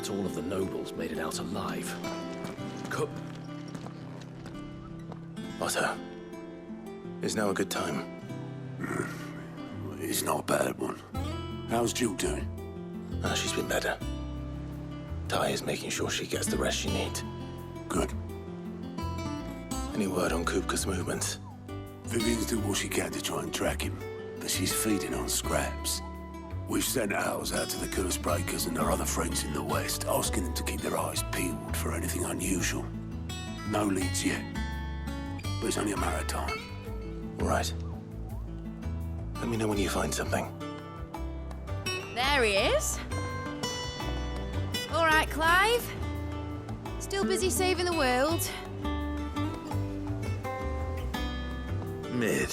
Not all of the nobles made it out alive. Otto, is now a good time? It's not a bad one. How's Jill doing? She's been better. Ty is making sure she gets the rest she needs. Good. Any word on Kupka's movements? Vivian's doing what she can to try and track him, but she's feeding on scraps. We've sent ours out to the curse breakers and our other friends in the west, asking them to keep their eyes peeled for anything unusual. No leads yet, but it's only a matter of time. All right. Let me know when you find something. There he is. All right, Clive. Still busy saving the world. Mid.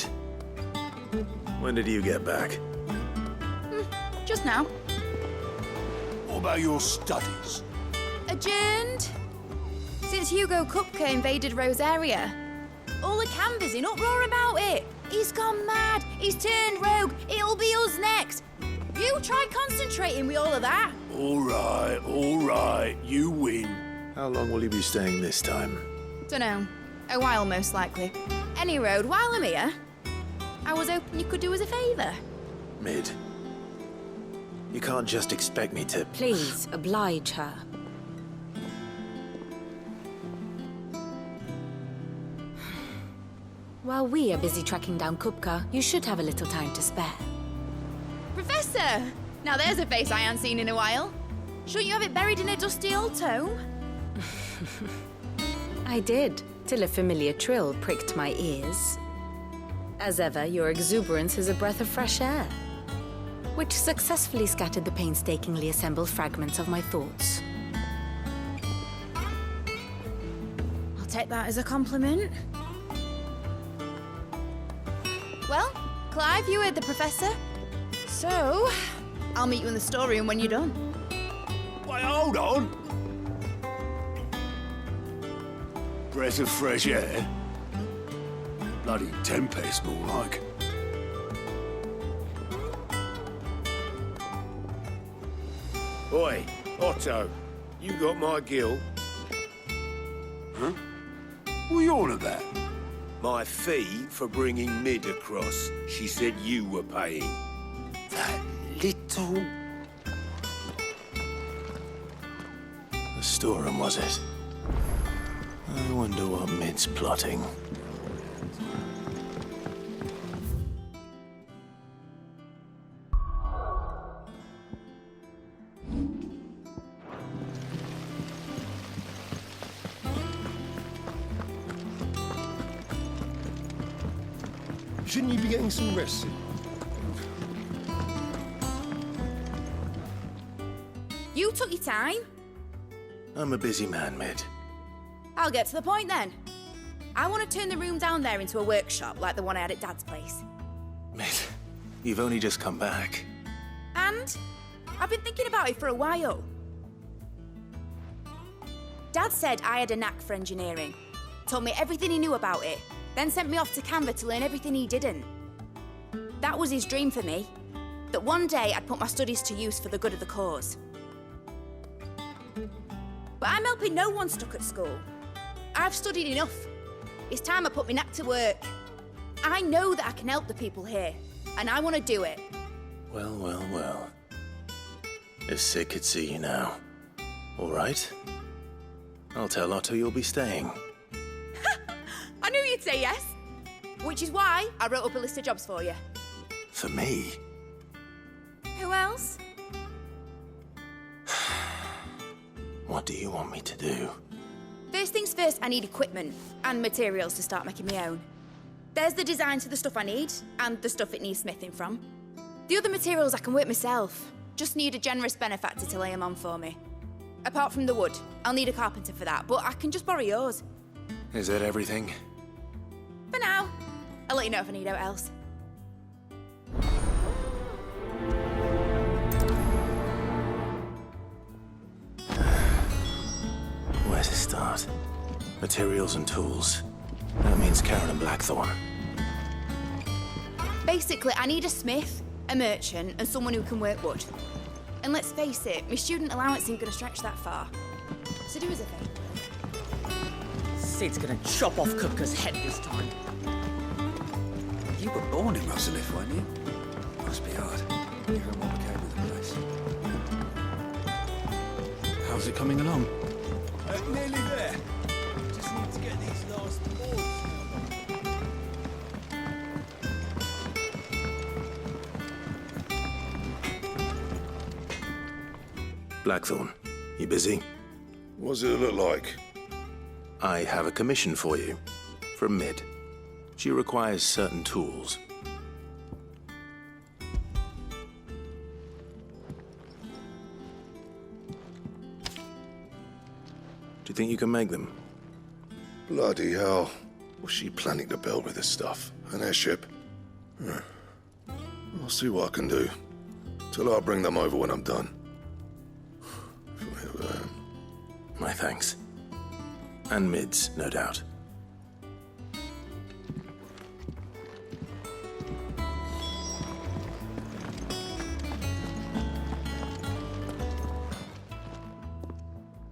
When did you get back? Just now. What about your studies? Adjourned. Since Hugo Kupka invaded Rosaria. All the canvas in uproar about it. He's gone mad. He's turned rogue. It'll be us next. You try concentrating with all of that. All right. You win. How long will you be staying this time? Dunno. A while, most likely. Any road, while I'm here, I was hoping you could do us a favour. Mid. You can't just expect me to... Please, oblige her. While we are busy tracking down Kupka, you should have a little time to spare. Professor! Now there's a face I haven't seen in a while. Shouldn't you have it buried in a dusty old tome? I did, till a familiar trill pricked my ears. As ever, your exuberance is a breath of fresh air, which successfully scattered the painstakingly assembled fragments of my thoughts. I'll take that as a compliment. Well, Clive, you heard the Professor. So, I'll meet you in the storeroom when you're done. Wait, hold on. Breath of fresh air? Bloody tempest, more like. Oi, Otto, you got my gill? Huh? What are you on about? My fee for bringing Mid across. She said you were paying. That little... The storeroom, was it? I wonder what Mid's plotting. Shouldn't you be getting some rest soon? You took your time. I'm a busy man, Mid. I'll get to the point then. I want to turn the room down there into a workshop like the one I had at Dad's place. Mid, you've only just come back. And I've been thinking about it for a while. Dad said I had a knack for engineering. Told me everything he knew about it, then sent me off to Canva to learn everything he didn't. That was his dream for me. That one day I'd put my studies to use for the good of the cause. But I'm helping no one stuck at school. I've studied enough. It's time I put my knack to work. I know that I can help the people here, and I want to do it. Well. If Sid could see you now. All right? I'll tell Otto you'll be staying. I knew you'd say yes. Which is why I wrote up a list of jobs for you. For me? Who else? What do you want me to do? First things first, I need equipment and materials to start making my own. There's the designs for the stuff I need and the stuff it needs smithing from. The other materials I can work myself. Just need a generous benefactor to lay them on for me. Apart from the wood, I'll need a carpenter for that, but I can just borrow yours. Is that everything? For now. I'll let you know if I need out else. Where to start? Materials and tools. That means Karen and Blackthorn. Basically, I need a smith, a merchant, and someone who can work wood. And let's face it, my student allowance ain't gonna stretch that far. So do us a favour. Sid's gonna chop off Kupka's head this time. You were born in Rosalith, weren't you? Must be hard. Hearing what became of the place. How's it coming along? Nearly there. Just need to get these last boards. Blackthorn, you busy? What's it look like? I have a commission for you. From Mid. She requires certain tools. Do you think you can make them? Bloody hell. What's she planning to build with this stuff? An airship? I'll see what I can do. Till I'll bring them over when I'm done. My thanks. And Mid's, no doubt.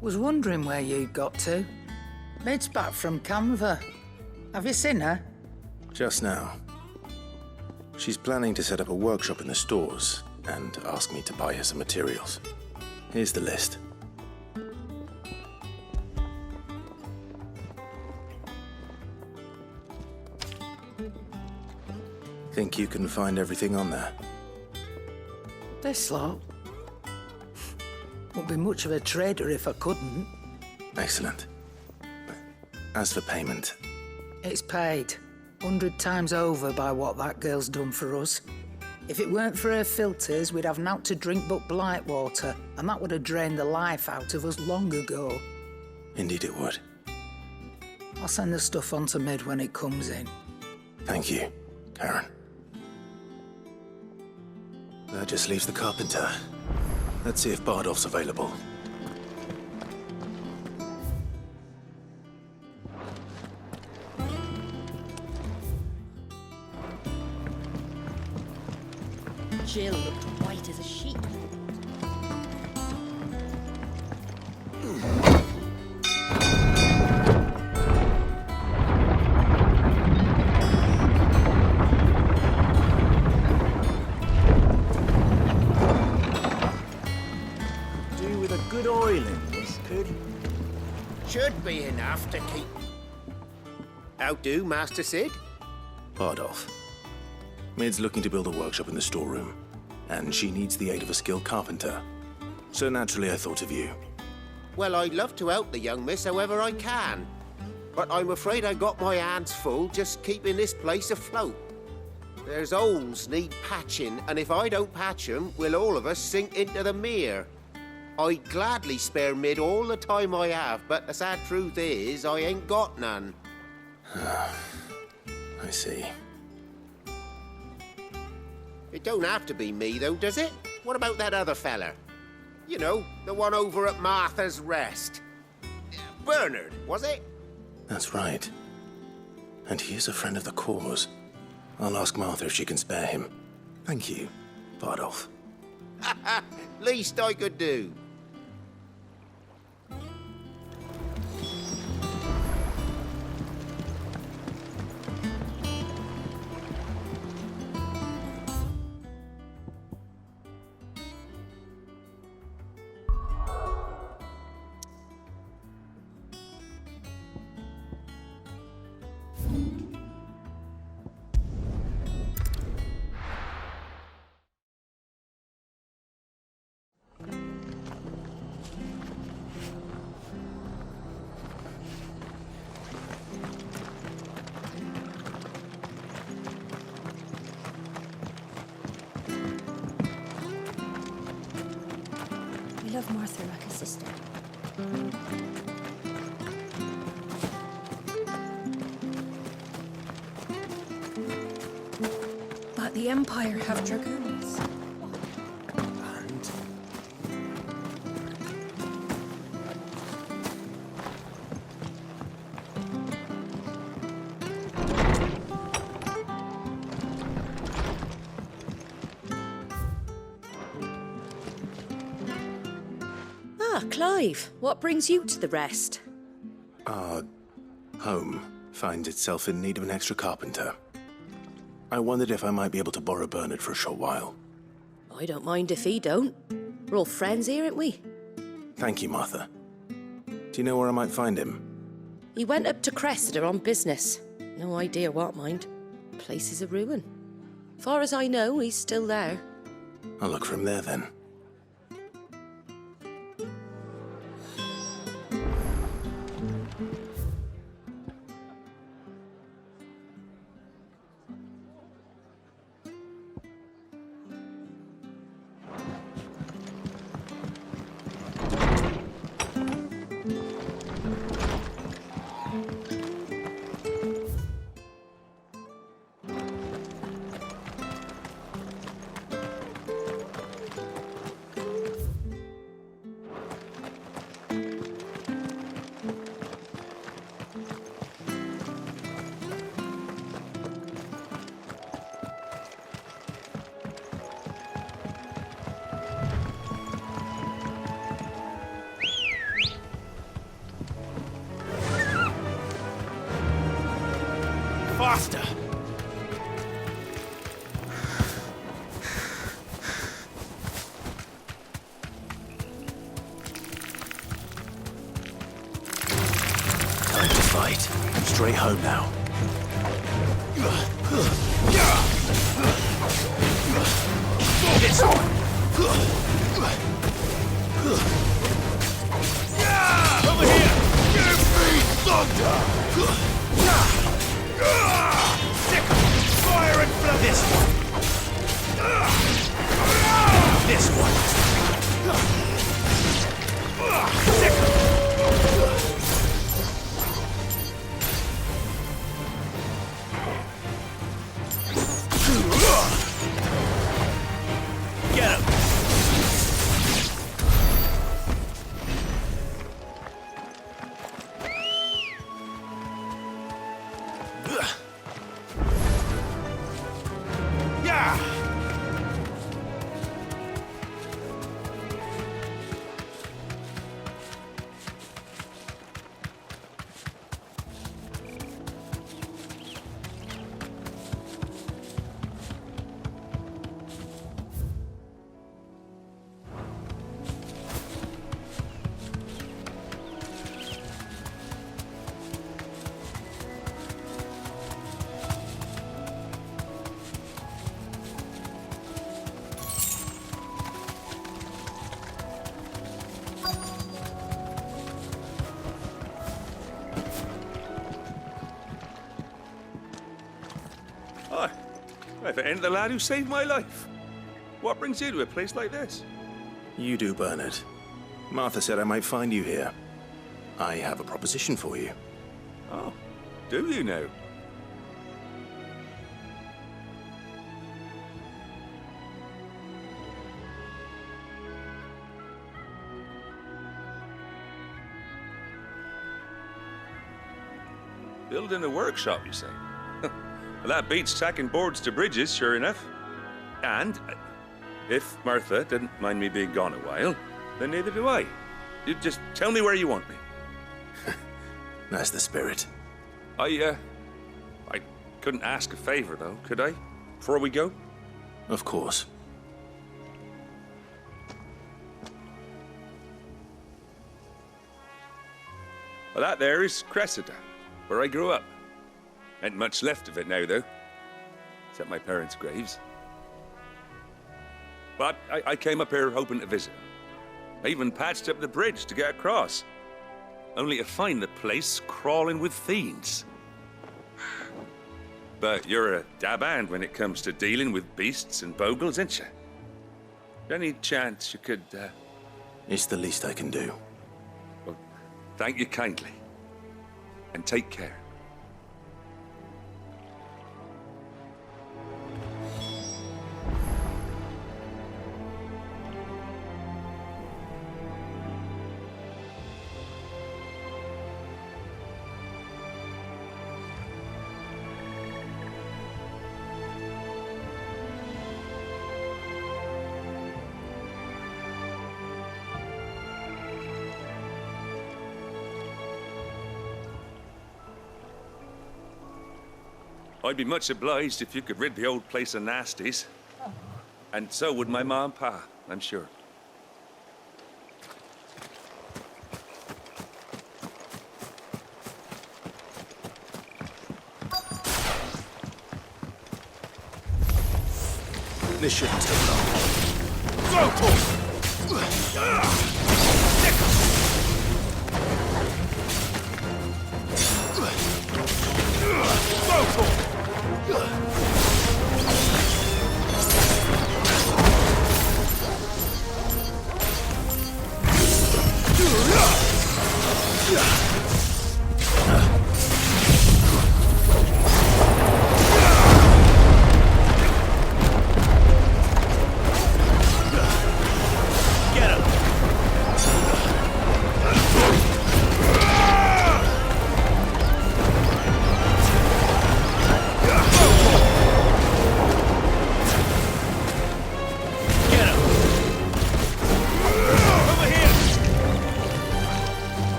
Was wondering where you got to. Mid's back from Canva. Have you seen her? Just now. She's planning to set up a workshop in the stores and ask me to buy her some materials. Here's the list. Think you can find everything on there? This lot. Wouldn't be much of a trader if I couldn't. Excellent. As for payment, It's paid 100 times over by what that girl's done for us. If it weren't for her filters, we'd have naught to drink but Blight water, and that would have drained the life out of us long ago. indeed it would. I'll send the stuff on to Mid when it comes in. Thank you, Karen. That just leaves the carpenter. Let's see if Bardolph's available. Jill looked white as a sheet. Do with a good oiling, this could. Should be enough to keep. How do, Master Sid? Bardolph. Mid's looking to build a workshop in the storeroom, and she needs the aid of a skilled carpenter. So naturally I thought of you. Well, I'd love to help the young miss however I can. But I'm afraid I got my hands full just keeping this place afloat. There's holes need patching, and if I don't patch them, we'll all of us sink into the mere. I'd gladly spare Mid all the time I have, but the sad truth is, I ain't got none. I see. It don't have to be me, though, does it? What about that other fella? You know, the one over at Martha's Rest. Bernard, was it? That's right. And he is a friend of the cause. I'll ask Martha if she can spare him. Thank you, Bardolph. Least I could do. We love Martha like a sister. But the Empire have dragoons. And Ah, Clive, what brings you to the rest? Our home finds itself in need of an extra carpenter. I wondered if I might be able to borrow Bernard for a short while. I don't mind if he don't. We're all friends here, aren't we? Thank you, Martha. Do you know where I might find him? He went up to Cressida on business. No idea what, mind. Place is a ruin. Far as I know, he's still there. I'll look for him there then. Faster! Time to fight. Straight home now. This one! Over here! Give me thunder! Sick! Fire and flood! This one! This one! Sick! Get him! Yeah! Hi. If it ain't the lad who saved my life. What brings you to a place like this? You do, Bernard. Martha said I might find you here. I have a proposition for you. Oh, do you now? Building a workshop, you say? Well, that beats tacking boards to bridges, sure enough. And if Martha didn't mind me being gone a while, then neither do I. You just tell me where you want me. That's the spirit. I couldn't ask a favor, though, could I? Before we go? Of course. Well, that there is Cressida, where I grew up. Ain't much left of it now, though. Except my parents' graves. But I came up here hoping to visit. I even patched up the bridge to get across. Only to find the place crawling with fiends. But you're a dab hand when it comes to dealing with beasts and bogles, ain't you? Any chance you could, It's the least I can do. Well, thank you kindly. And take care. I'd be much obliged if you could rid the old place of nasties. And so would my ma and pa, I'm sure. This shouldn't take long.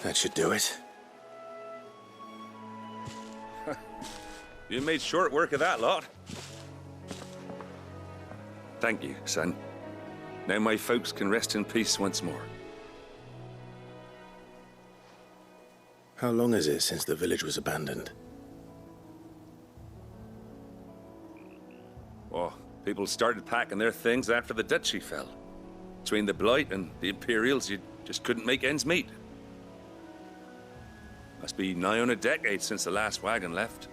That should do it. You made short work of that lot. Thank you, son. Now my folks can rest in peace once more. How long is it since the village was abandoned? Oh, people started packing their things after the duchy fell. Between the Blight and the Imperials, you just couldn't make ends meet. Must be nigh on a decade since the last wagon left.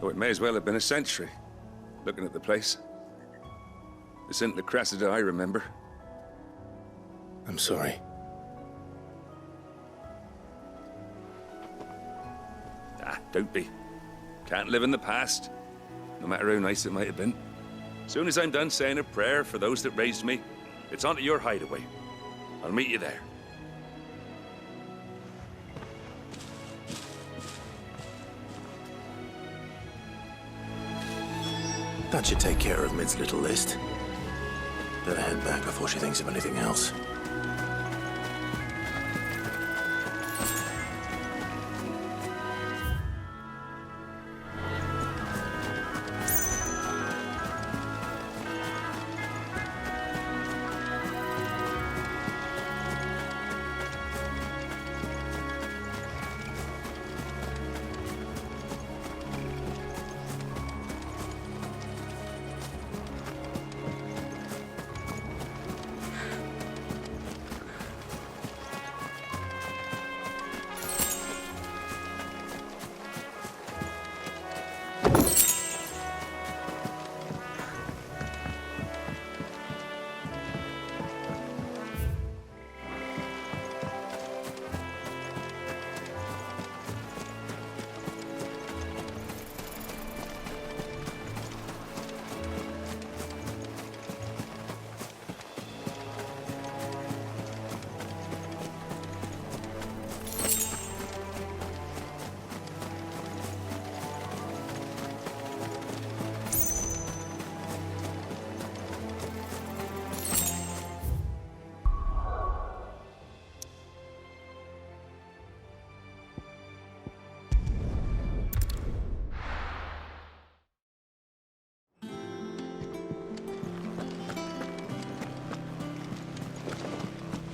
Oh, it may as well have been a century, looking at the place. This isn't the Cressida I remember. I'm sorry. Ah, don't be. Can't live in the past, no matter how nice it might have been. Soon as I'm done saying a prayer for those that raised me, it's on to your hideaway. I'll meet you there. That should take care of Mid's little list. Better head back before she thinks of anything else.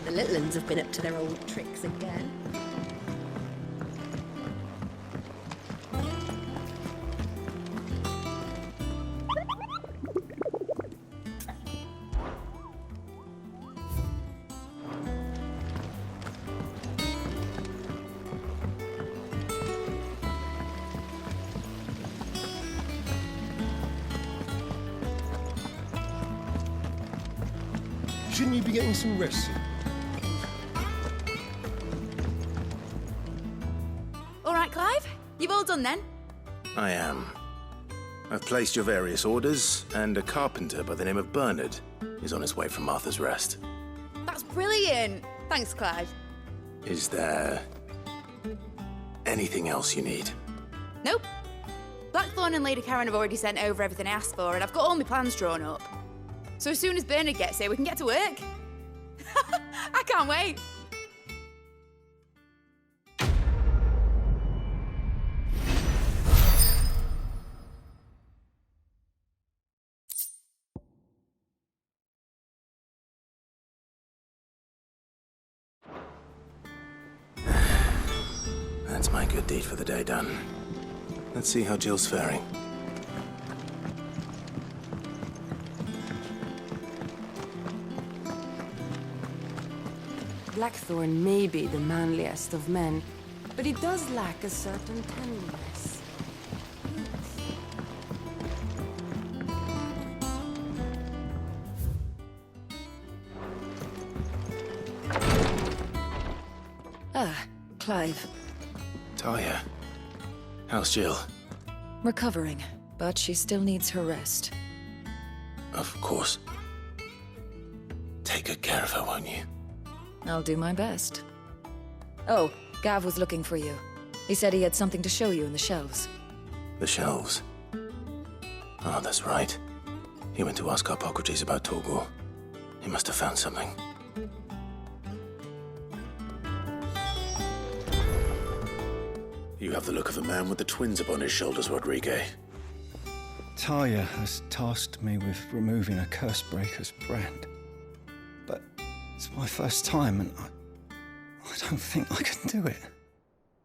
The little uns have been up to their old tricks again. Shouldn't you be getting some rest? All right, Clive? You've all done then? I am. I've placed your various orders, and a carpenter by the name of Bernard is on his way from Martha's Rest. That's brilliant. Thanks, Clive. Is there anything else you need? Nope. Blackthorn and Lady Karen have already sent over everything I asked for, and I've got all my plans drawn up. So as soon as Bernard gets here, we can get to work. I can't wait. That's my good deed for the day done. Let's see how Jill's faring. Blackthorn may be the manliest of men, but he does lack a certain tenderness. Ah, Clive. Talia, how's Jill? Recovering, but she still needs her rest. Of course. Take good care of her, won't you? I'll do my best. Oh, Gav was looking for you. He said he had something to show you in the shelves. The shelves. Oh, that's right. He went to ask Hippocrates about Torgor. He must have found something. You have the look of a man with the twins upon his shoulders, Rodrigue. Talia has tasked me with removing a Cursebreaker's brand. But it's my first time, and I don't think I can do it.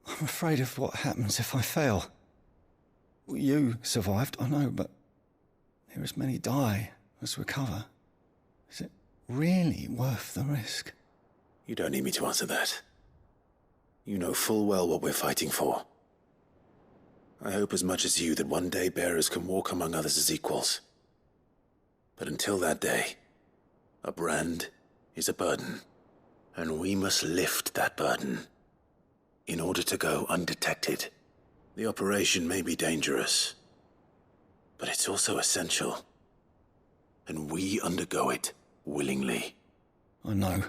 I'm afraid of what happens if I fail. You survived, I know, but there as many die as recover. Is it really worth the risk? You don't need me to answer that. You know full well what we're fighting for. I hope as much as you that one day bearers can walk among others as equals. But until that day, a brand is a burden, and we must lift that burden in order to go undetected. The operation may be dangerous, but it's also essential, and we undergo it willingly. I know.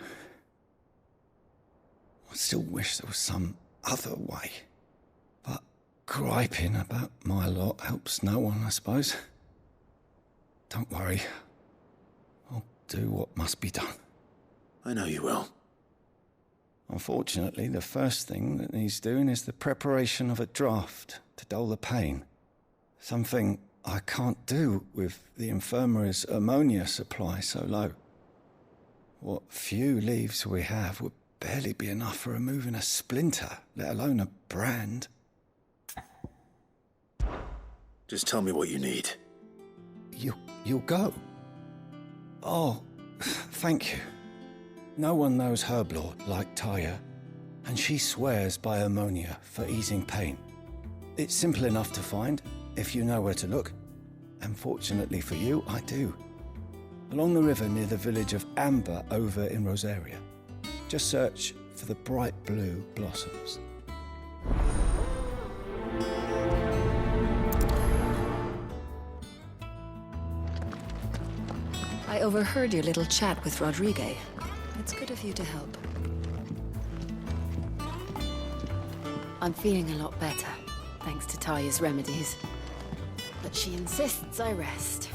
I still wish there was some other way, but griping about my lot helps no one, I suppose. Don't worry. I'll do what must be done. I know you will. Unfortunately, the first thing that needs doing is the preparation of a draft to dull the pain. Something I can't do with the infirmary's ammonia supply so low. What few leaves we have would barely be enough for removing a splinter, let alone a brand. Just tell me what you need. You'll go? Oh, thank you. No one knows Herblord like Talia, and she swears by ammonia for easing pain. It's simple enough to find, if you know where to look. And fortunately for you, I do. Along the river near the village of Amber over in Rosaria. Just search for the bright blue blossoms. I overheard your little chat with Rodrigue. It's good of you to help. I'm feeling a lot better, thanks to Talia's remedies. But she insists I rest.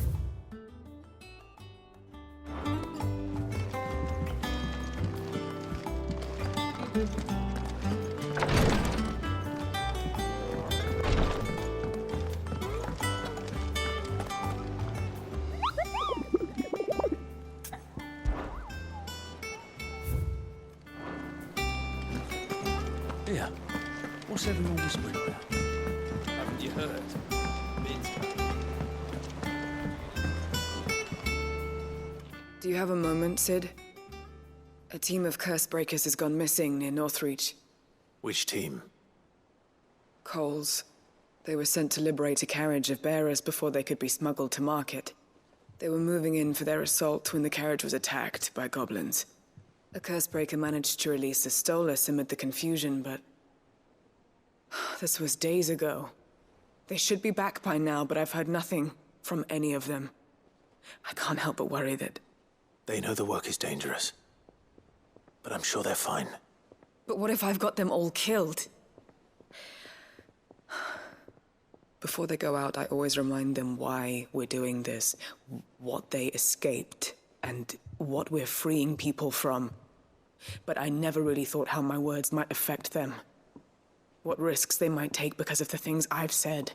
Yeah. What's everyone whispering about? Haven't you heard? Do you have a moment, Sid? A team of curse breakers has gone missing near Northreach. Which team? Coles. They were sent to liberate a carriage of bearers before they could be smuggled to market. They were moving in for their assault when the carriage was attacked by goblins. A curse breaker managed to release a Stolas amid the confusion, but... this was days ago. They should be back by now, but I've heard nothing from any of them. I can't help but worry that... They know the work is dangerous. But I'm sure they're fine. But what if I've got them all killed? Before they go out, I always remind them why we're doing this, what they escaped, and what we're freeing people from. But I never really thought how my words might affect them. What risks they might take because of the things I've said.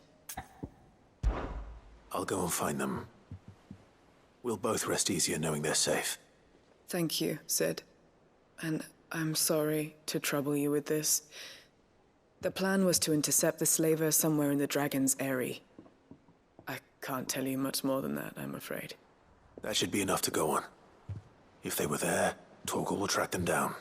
I'll go and find them. We'll both rest easier knowing they're safe. Thank you, Sid. And I'm sorry to trouble you with this. The plan was to intercept the slaver somewhere in the Dragon's Eyrie. I can't tell you much more than that, I'm afraid. That should be enough to go on. If they were there, Torgal will track them down.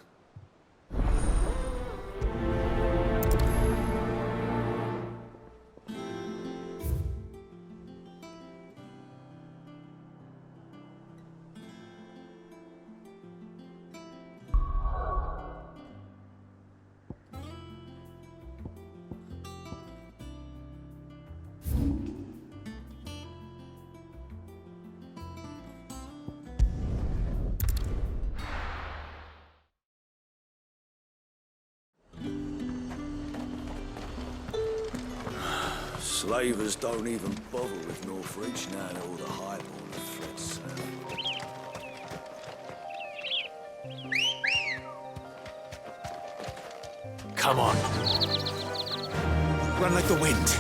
Slavers don't even bother with Northreach now that all the highborn have fled south. Come on. Run like the wind.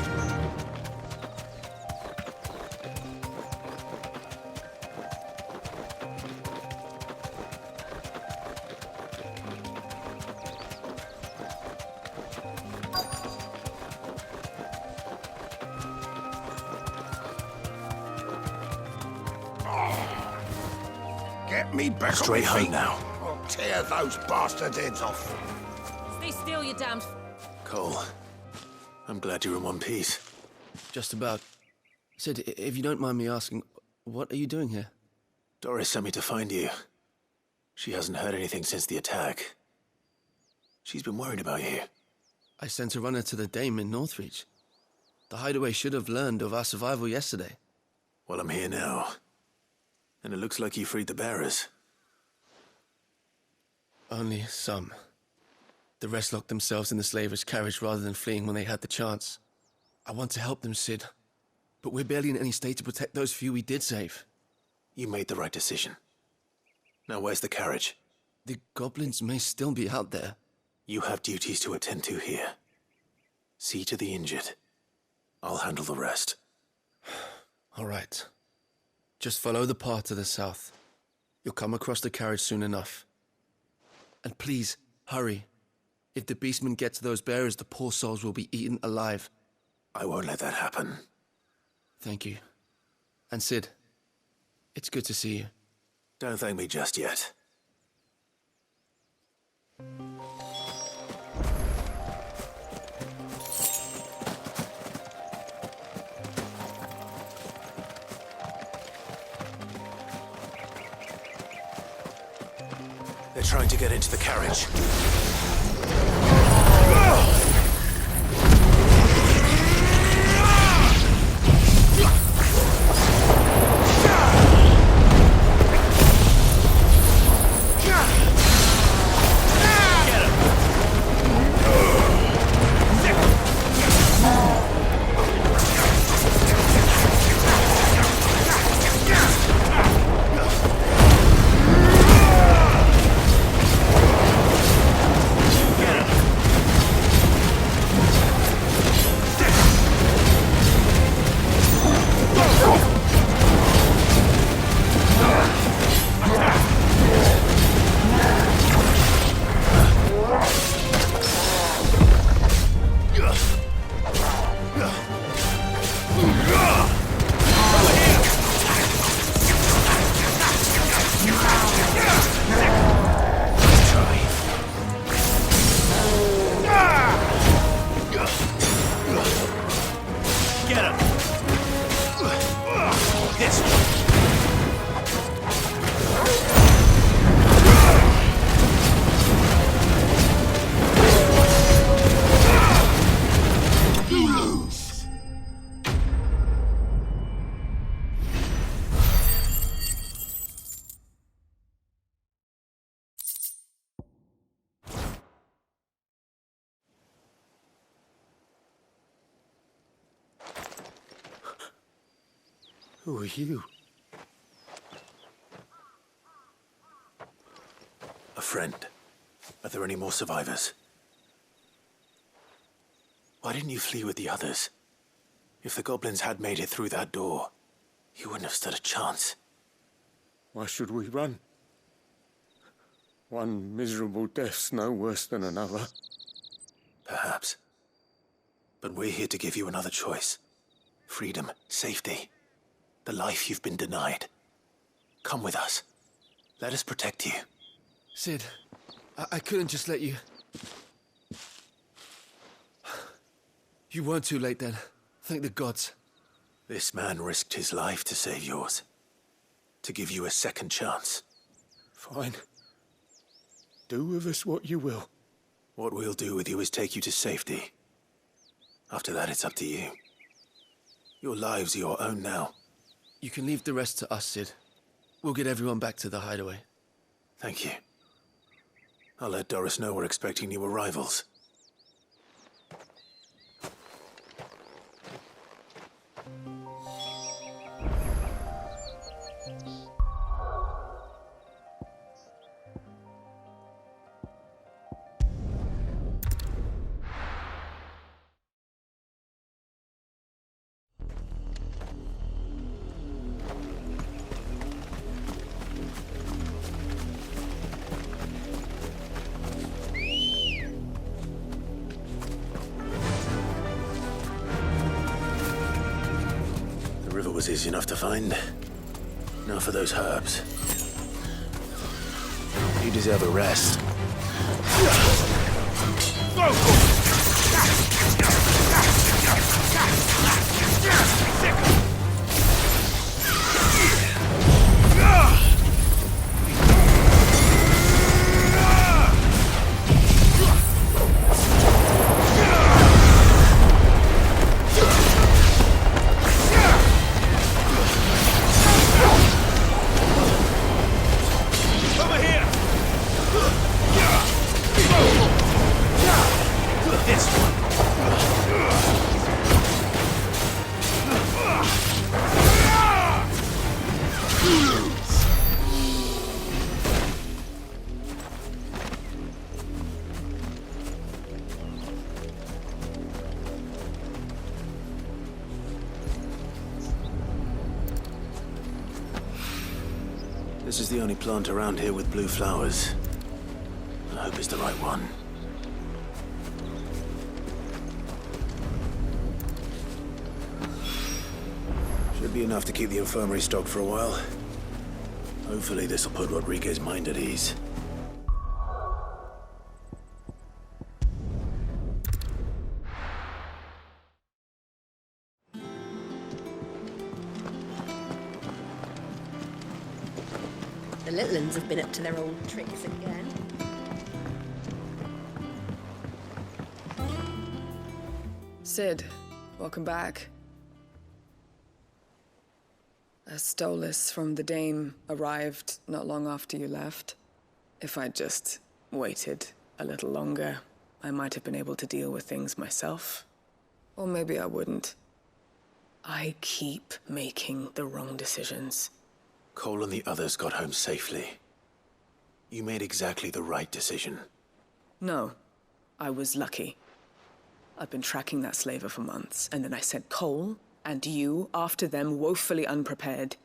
Get me back Straight on my home feet. now. I'll tear those bastards' heads off. Stay still, you damned... Cole, I'm glad you're in one piece. Just about. Sid, if you don't mind me asking, what are you doing here? Doris sent me to find you. She hasn't heard anything since the attack. She's been worried about you. I sent a runner to the Dame in Northreach. The hideaway should have learned of our survival yesterday. Well, I'm here now. And it looks like you freed the bearers. Only some. The rest locked themselves in the slaver's carriage rather than fleeing when they had the chance. I want to help them, Sid. But we're barely in any state to protect those few we did save. You made the right decision. Now where's the carriage? The goblins may still be out there. You have duties to attend to here. See to the injured. I'll handle the rest. All right. Just follow the path to the south. You'll come across the carriage soon enough. And please, hurry. If the beastmen get to those bearers, the poor souls will be eaten alive. I won't let that happen. Thank you. And Sid, it's good to see you. Don't thank me just yet. They're trying to get into the carriage. Who are you? A friend. Are there any more survivors? Why didn't you flee with the others? If the goblins had made it through that door, you wouldn't have stood a chance. Why should we run? One miserable death's no worse than another. Perhaps. But we're here to give you another choice. Freedom, safety, the life you've been denied. Come with us. Let us protect you. Sid, I couldn't just let you... You weren't too late then. Thank the gods. This man risked his life to save yours. To give you a second chance. Fine. Do with us what you will. What we'll do with you is take you to safety. After that, it's up to you. Your lives are your own now. You can leave the rest to us, Sid. We'll get everyone back to the hideaway. Thank you. I'll let Doris know we're expecting new arrivals. Was easy enough to find. Now for those herbs. You deserve a rest. This is the only plant around here with blue flowers. I hope it's the right one. Should be enough to keep the infirmary stocked for a while. Hopefully this will put Rodriguez's mind at ease. The little uns have been up to their old tricks again. Sid, welcome back. A stolus from the Dame arrived not long after you left. If I'd just waited a little longer, I might have been able to deal with things myself. Or maybe I wouldn't. I keep making the wrong decisions. Cole and the others got home safely. You made exactly the right decision. No, I was lucky. I've been tracking that slaver for months, and then I sent Cole and you after them woefully unprepared.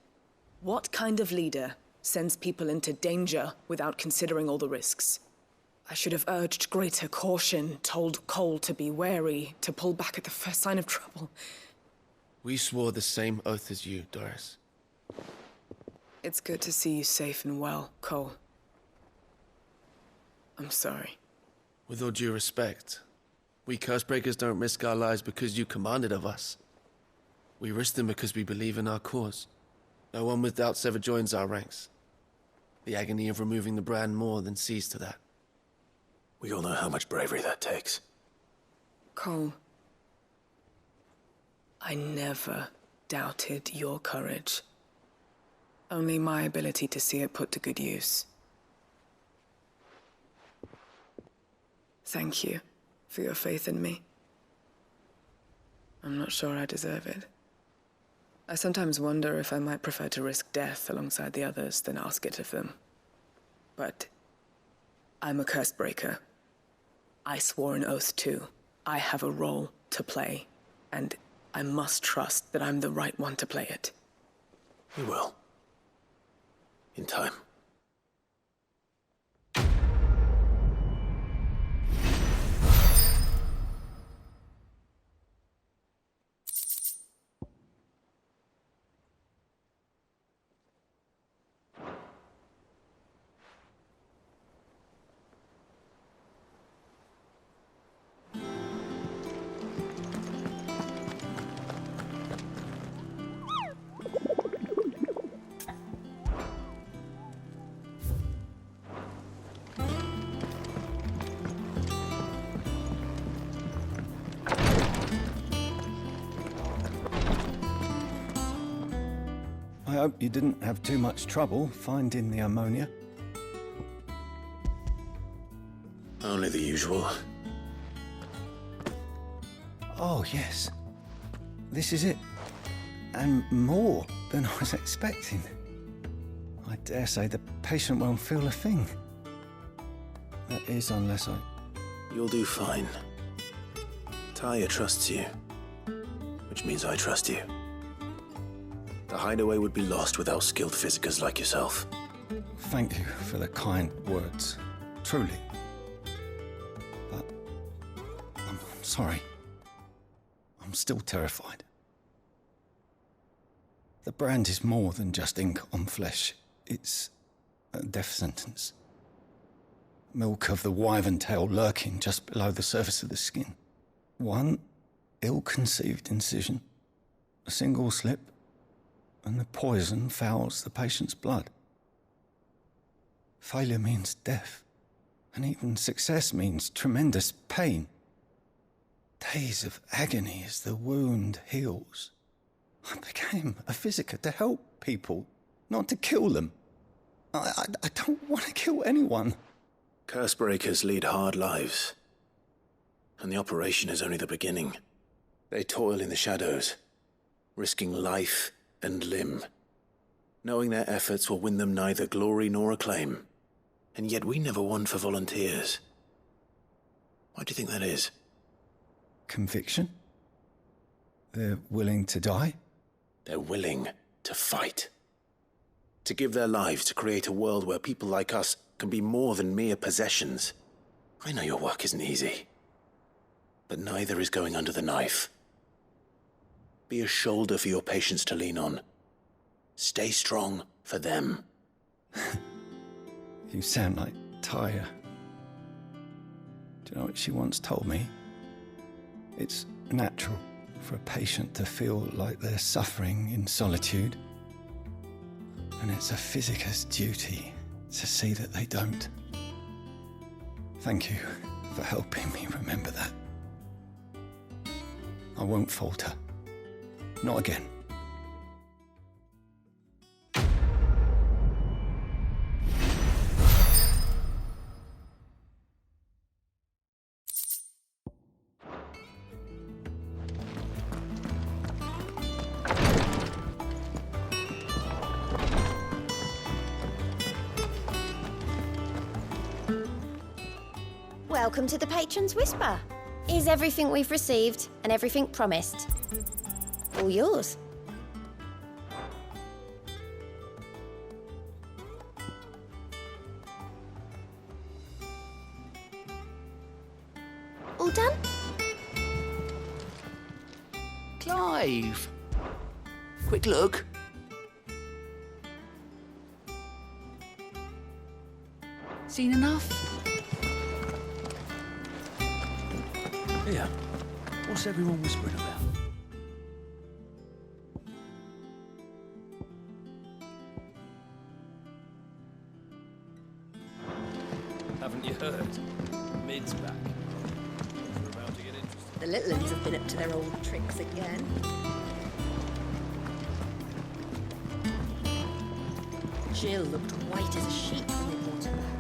What kind of leader sends people into danger without considering all the risks? I should have urged greater caution, told Cole to be wary, to pull back at the first sign of trouble. We swore the same oath as you, Doris. It's good to see you safe and well, Cole. I'm sorry. With all due respect, we Cursebreakers don't risk our lives because you commanded of us. We risk them because we believe in our cause. No one with doubts ever joins our ranks. The agony of removing the brand more than sees to that. We all know how much bravery that takes. Cole, I never doubted your courage. Only my ability to see it put to good use. Thank you for your faith in me. I'm not sure I deserve it. I sometimes wonder if I might prefer to risk death alongside the others than ask it of them. But I'm a curse breaker. I swore an oath too. I have a role to play, and I must trust that I'm the right one to play it. You will. In time. I hope you didn't have too much trouble finding the ammonia. Only the usual. Oh, yes. This is it. And more than I was expecting. I dare say the patient won't feel a thing. That is, unless I... You'll do fine. Taya trusts you, which means I trust you. The hideaway would be lost without skilled physicers like yourself. Thank you for the kind words. Truly. But I'm sorry. I'm still terrified. The brand is more than just ink on flesh. It's a death sentence. Milk of the wyvern tail lurking just below the surface of the skin. One ill-conceived incision, a single slip, and the poison fouls the patient's blood. Failure means death, and even success means tremendous pain. Days of agony as the wound heals. I became a physiker to help people, not to kill them. I don't want to kill anyone. Cursebreakers lead hard lives, and the operation is only the beginning. They toil in the shadows, risking life and limb, knowing their efforts will win them neither glory nor acclaim. And yet we never won for volunteers. Why do you think that is? Conviction? They're willing to die? They're willing to fight. To give their lives to create a world where people like us can be more than mere possessions. I know your work isn't easy, but neither is going under the knife. Be a shoulder for your patients to lean on. Stay strong for them. You sound like Taya. Do you know what she once told me? It's natural for a patient to feel like they're suffering in solitude. And it's a physiker's duty to see that they don't. Thank you for helping me remember that. I won't falter. Not again. Welcome to the Patron's Whisper. Is everything we've received and everything promised all yours? All done? Clive! Quick look. Seen enough? Here, what's everyone whispering about? Haven't you heard? Mid's back. We're about to get interested. The little ones have been up to their old tricks again. Jill looked white as a sheep when they brought her back.